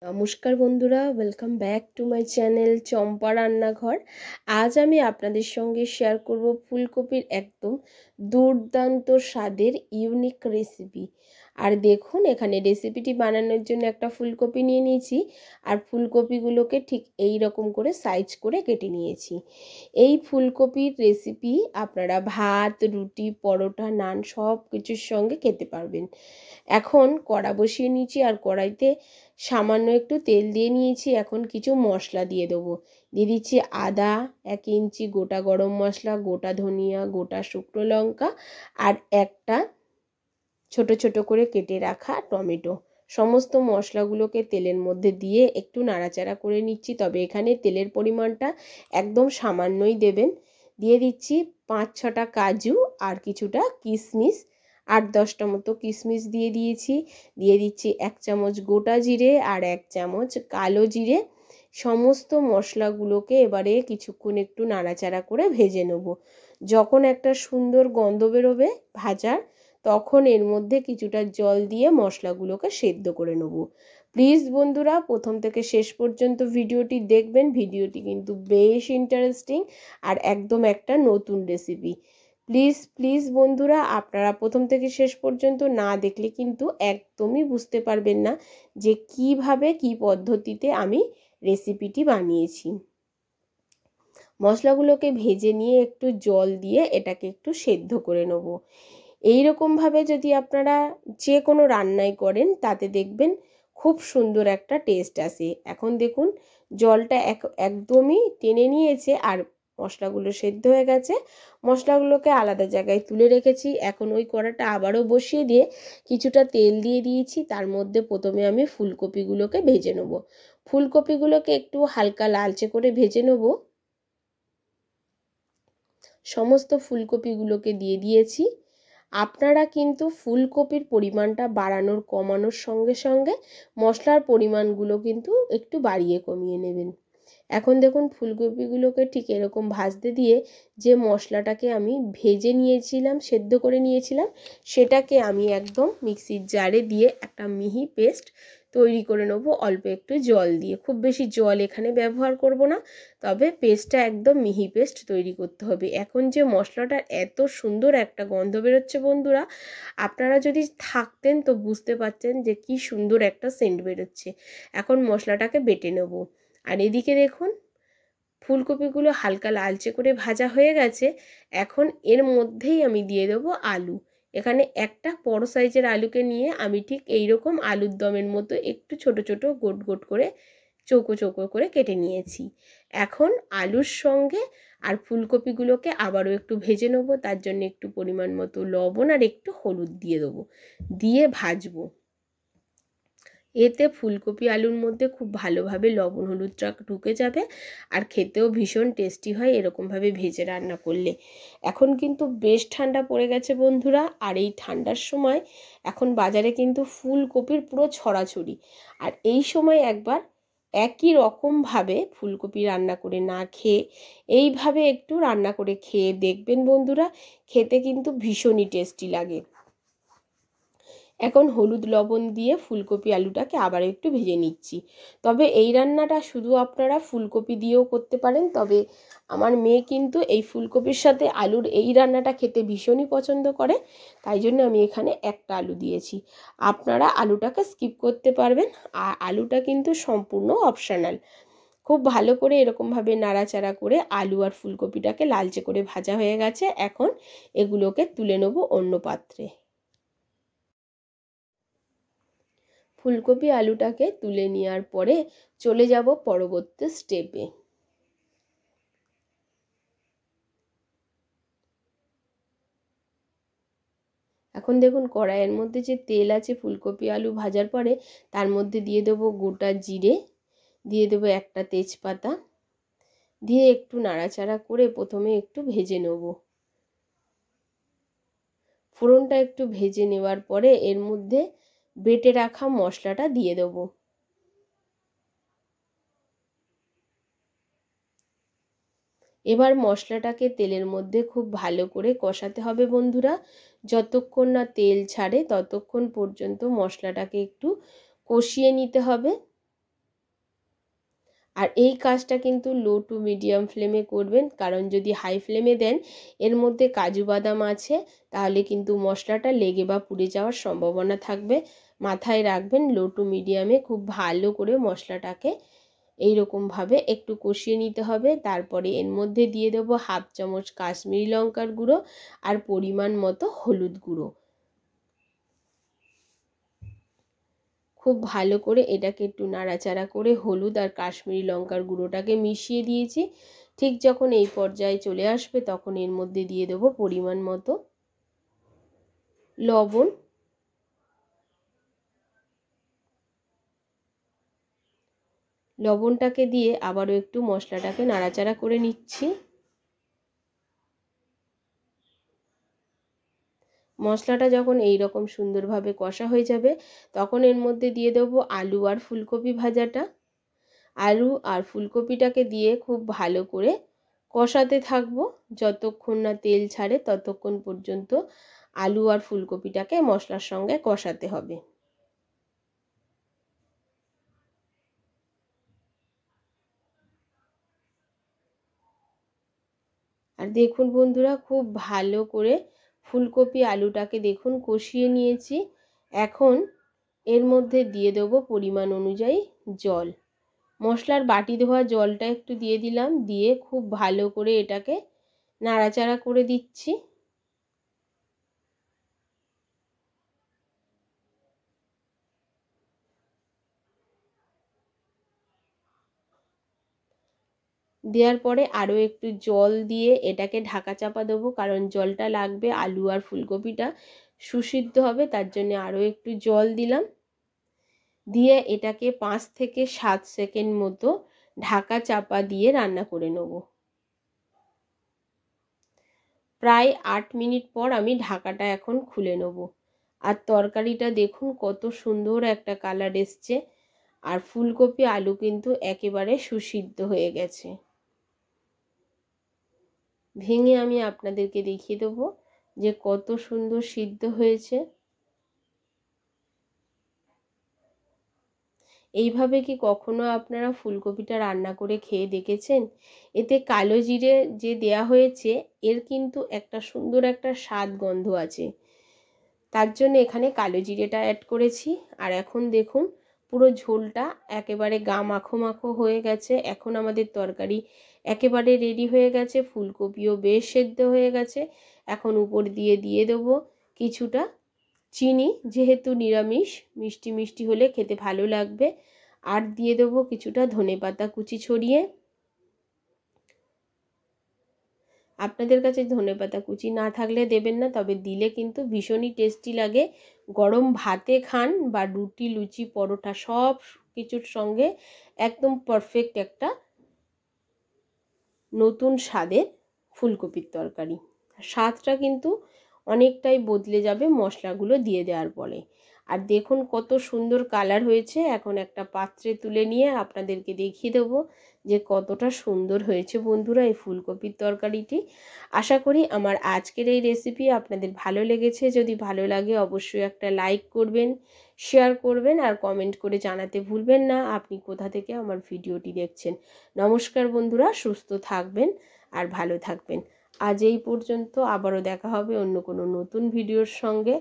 নমস্কার বন্ধুরা, welcome back to my channel Champa Rannaghar. আজ আমি আপনাদের সঙ্গে শেয়ার করব ফুলকপির একদম দুর্দান্ত স্বাদের ইউনিক রেসিপি। আর দেখুন, এখানে রেসিপিটি বানানোর জন্য একটা ফুলকপি নিয়ে নিয়েছি আর ফুলকপিগুলোকে ঠিক এই রকম করে সাইজ করে কেটে নিয়েছি। এই ফুলকপির রেসিপি আপনারা ভাত, রুটি, পরোটা, নান সব কিছুর সঙ্গে খেতে পারবেন। এখন কড়া বসিয়ে নিয়েছি আর কড়াইতে সামান্য একটু তেল দিয়ে নিয়েছি। এখন কিছু মশলা দিয়ে দেবো। দিয়ে দিচ্ছি আদা, 1 ইঞ্চি গোটা গরম মশলা, গোটা ধনিয়া, গোটা শুকনো লঙ্কা আর একটা ছোট ছোট করে কেটে রাখা টমেটো। সমস্ত মশলাগুলোকে তেলের মধ্যে দিয়ে একটু নাড়াচাড়া করে নিচ্ছি, তবে এখানে তেলের পরিমাণটা একদম সামান্যই দেবেন। দিয়ে দিচ্ছি 5-6টা কাজু আর কিছুটা কিশমিশ, 8-10টা মতো কিশমিশ দিয়ে দিয়েছি। দিয়ে দিচ্ছি 1 চামচ গোটা জিরে আর 1 চামচ কালো জিরে। সমস্ত মশলাগুলোকে এবারে কিছুক্ষণ একটু নাড়াচাড়া করে ভেজে নেব। যখন একটা সুন্দর গন্ধ বেরোবে ভাজার, তখন এর মধ্যে কিছুটা জল দিয়ে মশলাগুলোকে সেদ্ধ করে নেব। প্লিজ বন্ধুরা, প্রথম থেকে শেষ পর্যন্ত ভিডিওটি দেখবেন। ভিডিওটি কিন্তু বেশ ইন্টারেস্টিং আর একদম একটা নতুন রেসিপি। প্লিজ প্লিজ বন্ধুরা, আপনারা প্রথম থেকে শেষ পর্যন্ত না দেখলে কিন্তু একদমই বুঝতে পারবেন না যে কিভাবে কি পদ্ধতিতে আমি রেসিপিটি বানিয়েছি। মশলাগুলোকে ভেজে নিয়ে একটু জল দিয়ে এটাকে একটু সেদ্ধ করে নেব। এইরকমভাবে যদি আপনারা যে কোনো রান্নাই করেন, তাতে দেখবেন খুব সুন্দর একটা টেস্ট আসে। এখন দেখুন, জলটা একদমই টেনে নিয়েছে আর মশলাগুলো সেদ্ধ হয়ে গেছে। মশলাগুলোকে আলাদা জায়গায় তুলে রেখেছি। এখন ওই কড়াটা আবারও বসিয়ে দিয়ে কিছুটা তেল দিয়ে দিয়েছি। তার মধ্যে প্রথমে আমি ফুলকপিগুলোকে ভেজে নেব। ফুলকপিগুলোকে একটু হালকা লালচে করে ভেজে নেব। সমস্ত ফুলকপিগুলোকে দিয়ে দিয়েছি। আপনারা কিন্তু ফুলকপির পরিমাণটা বাড়ানোর কমানোর সঙ্গে সঙ্গে মশলার পরিমাণগুলো কিন্তু একটু বাড়িয়ে কমিয়ে নেবেন। এখন দেখুন, ফুলকপিগুলোকে ঠিক এরকম ভাজতে দিয়ে যে মশলাটাকে আমি ভেজে নিয়েছিলাম, সেদ্ধ করে নিয়েছিলাম, সেটাকে আমি একদম মিক্সির জারে দিয়ে একটা মিহি পেস্ট তৈরি করে নেবো অল্প একটু জল দিয়ে। খুব বেশি জল এখানে ব্যবহার করব না, তবে পেস্টটা একদম মিহি পেস্ট তৈরি করতে হবে। এখন যে মশলাটার এত সুন্দর একটা গন্ধ বেরোচ্ছে বন্ধুরা, আপনারা যদি থাকতেন তো বুঝতে পারতেন যে কি সুন্দর একটা সেন্ট বেরোচ্ছে। এখন মশলাটাকে বেটে নেব। আর এদিকে দেখুন, ফুলকপিগুলো হালকা লালচে করে ভাজা হয়ে গেছে। এখন এর মধ্যেই আমি দিয়ে দেবো আলু। এখানে একটা বড় সাইজের আলুকে নিয়ে আমি ঠিক এইরকম আলুর দমের মতো একটু ছোট ছোট গোট গোট করে চৌকো চৌকো করে কেটে নিয়েছি। এখন আলুর সঙ্গে আর ফুলকপিগুলোকে আবারও একটু ভেজে নেবো। তার জন্য একটু পরিমাণ মতো লবণ আর একটু হলুদ দিয়ে দেবো, দিয়ে ভাজবো। এতে ফুলকপি আলুর মধ্যে খুব ভালোভাবে লবণ হলুদটা ঢুকে যাবে আর খেতেও ভীষণ টেস্টি হয় এরকমভাবে ভেজে রান্না করলে। এখন কিন্তু বেশ ঠান্ডা পড়ে গেছে বন্ধুরা, আর এই ঠান্ডার সময় এখন বাজারে কিন্তু ফুলকপির পুরো ছড়াছড়ি। আর এই সময় একবার একই রকমভাবে ফুলকপি রান্না করে না খেয়ে এইভাবে একটু রান্না করে খেয়ে দেখবেন বন্ধুরা, খেতে কিন্তু ভীষণই টেস্টি লাগে। এখন হলুদ লবণ দিয়ে ফুলকপি আলুটাকে আবার একটু ভেজে নিচ্ছি। তবে এই রান্নাটা শুধু আপনারা ফুলকপি দিয়েও করতে পারেন, তবে আমার মেয়ে কিন্তু এই ফুলকপির সাথে আলুর এই রান্নাটা খেতে ভীষণই পছন্দ করে, তাই জন্য আমি এখানে একটা আলু দিয়েছি। আপনারা আলুটাকে স্কিপ করতে পারবেন, আর আলুটা কিন্তু সম্পূর্ণ অপশনাল। খুব ভালো করে এরকমভাবে নাড়াচাড়া করে আলু আর ফুলকপিটাকে লালচে করে ভাজা হয়ে গেছে। এখন এগুলোকে তুলে নেব অন্য পাত্রে। ফুলকপি আলুটাকে তুলে নেওয়ার পরে চলে যাব পরবর্তী স্টেপে। এখন দেখুন, কড়াইয়ের মধ্যে যে তেল আছে ফুলকপি আলু ভাজার পরে, তার মধ্যে দিয়ে দেবো গোটা জিরে, দিয়ে দেবো একটা তেজপাতা, দিয়ে একটু নাড়াচাড়া করে প্রথমে একটু ভেজে নেব। ফোড়নটা একটু ভেজে নেওয়ার পরে এর মধ্যে বেটে রাখা মশলাটা দিয়ে দেবো। এবার মশলাটাকে তেলের মধ্যে খুব ভালো করে কষাতে হবে বন্ধুরা। যতক্ষণ না তেল ছাড়ে ততক্ষণ পর্যন্ত মশলাটাকে একটু কষিয়ে নিতে হবে। আর এই কাজটা কিন্তু লো টু মিডিয়াম ফ্লেমে করবেন, কারণ যদি হাই ফ্লেমে দেন এর মধ্যে কাজু বাদাম আছে, তাহলে কিন্তু মশলাটা লেগে বা পুড়ে যাওয়ার সম্ভাবনা থাকবে। মাথায় রাখবেন লো টু মিডিয়ামে খুব ভালো করে মশলাটাকে এইরকমভাবে একটু কষিয়ে নিতে হবে। তারপরে এর মধ্যে দিয়ে দেবো 1/2 চামচ কাশ্মীরি লঙ্কার গুঁড়ো আর পরিমাণ মতো হলুদ গুঁড়ো। খুব ভালো করে এটাকে একটু নাড়াচাড়া করে হলুদ আর কাশ্মীরি লঙ্কার গুঁড়োটাকে মিশিয়ে দিয়েছি। ঠিক যখন এই পর্যায়ে চলে আসবে তখন এর মধ্যে দিয়ে দেবো পরিমাণ মতো লবণ, লবণটাকে দিয়ে আবারও একটু মশলাটাকে নাড়াচাড়া করে নিচ্ছি। মশলাটা যখন এই রকম সুন্দরভাবে কষা হয়ে যাবে তখন এর মধ্যে দিয়ে দেবো আলু আর ফুলকপি ভাজাটা। আলু আর ফুলকপিটাকে দিয়ে খুব ভালো করে কষাতে থাকবো, যতক্ষণ না তেল ছাড়ে ততক্ষণ পর্যন্ত আলু আর ফুলকপিটাকে মশলার সঙ্গে কষাতে হবে। আর দেখুন বন্ধুরা, খুব ভালো করে ফুলকপি আলুটাকে দেখুন কষিয়ে নিয়েছি। এখন এর মধ্যে দিয়ে দেবো পরিমাণ অনুযায়ী জল। মশলার বাটি ধোয়া জলটা একটু দিয়ে দিলাম, দিয়ে খুব ভালো করে এটাকে নাড়াচাড়া করে দিচ্ছি। দেওয়ার পরে আরও একটু জল দিয়ে এটাকে ঢাকা চাপা দেবো, কারণ জলটা লাগবে, আলু আর ফুলকপিটা সুসিদ্ধ হবে, তার জন্য আরও একটু জল দিলাম। দিয়ে এটাকে 5 থেকে 7 সেকেন্ড মতো ঢাকা চাপা দিয়ে রান্না করে নেব। প্রায় 8 মিনিট পর আমি ঢাকাটা এখন খুলে নেব। আর তরকারিটা দেখুন কত সুন্দর একটা কালার এসছে, আর ফুলকপি আলু কিন্তু একেবারে সুসিদ্ধ হয়ে গেছে। ভেঙে আমি আপনাদেরকে দেখিয়ে দেবো যে কত সুন্দর সিদ্ধ হয়েছে। এইভাবে কি কখনো আপনারা ফুলকপিটা রান্না করে খেয়ে দেখেছেন? এতে কালো জিরে যে দেয়া হয়েছে এর কিন্তু একটা সুন্দর একটা স্বাদ গন্ধ আছে, তার জন্য এখানে কালো জিরেটা অ্যাড করেছি। আর এখন দেখুন পুরো ঝোলটা একেবারে গা মাখো মাখো হয়ে গেছে। এখন আমাদের তরকারি একেবারে রেডি হয়ে গেছে, ফুলকপিও বেশ সেদ্ধ হয়ে গেছে। এখন উপর দিয়ে দিয়ে দেবো কিছুটা চিনি, যেহেতু নিরামিষ মিষ্টি মিষ্টি হলে খেতে ভালো লাগবে। আর দিয়ে দেবো কিছুটা ধনেপাতা কুচি ছড়িয়ে। আপনাদের কাছে ধনেপাতা কুচি না থাকলে দেবেন না, তবে দিলে কিন্তু ভীষণই টেস্টি লাগে। গরম ভাতে খান বা রুটি লুচি পরোটা সব কিছুর সঙ্গে একদম পারফেক্ট একটা নতুন স্বাদের ফুলকপির তরকারি। স্বাদটা কিন্তু অনেকটাই বদলে যাবে মশলাগুলো দিয়ে দেওয়ার পরে। আর দেখুন কত সুন্দর কালার হয়েছে। এখন একটা পাত্রে তুলে নিয়ে আপনাদেরকে দেখিয়ে দেবো যে কতটা সুন্দর হয়েছে বন্ধুরা এই ফুলকপির তরকারিটি। আশা করি আমার আজকের এই রেসিপি আপনাদের ভালো লেগেছে। যদি ভালো লাগে অবশ্যই একটা লাইক করবেন, শেয়ার করবেন আর কমেন্ট করে জানাতে ভুলবেন না আপনি কোথা থেকে আমার ভিডিওটি দেখছেন। নমস্কার বন্ধুরা, সুস্থ থাকবেন আর ভালো থাকবেন। আজ এই পর্যন্ত, আবারও দেখা হবে অন্য কোনো নতুন ভিডিওর সঙ্গে।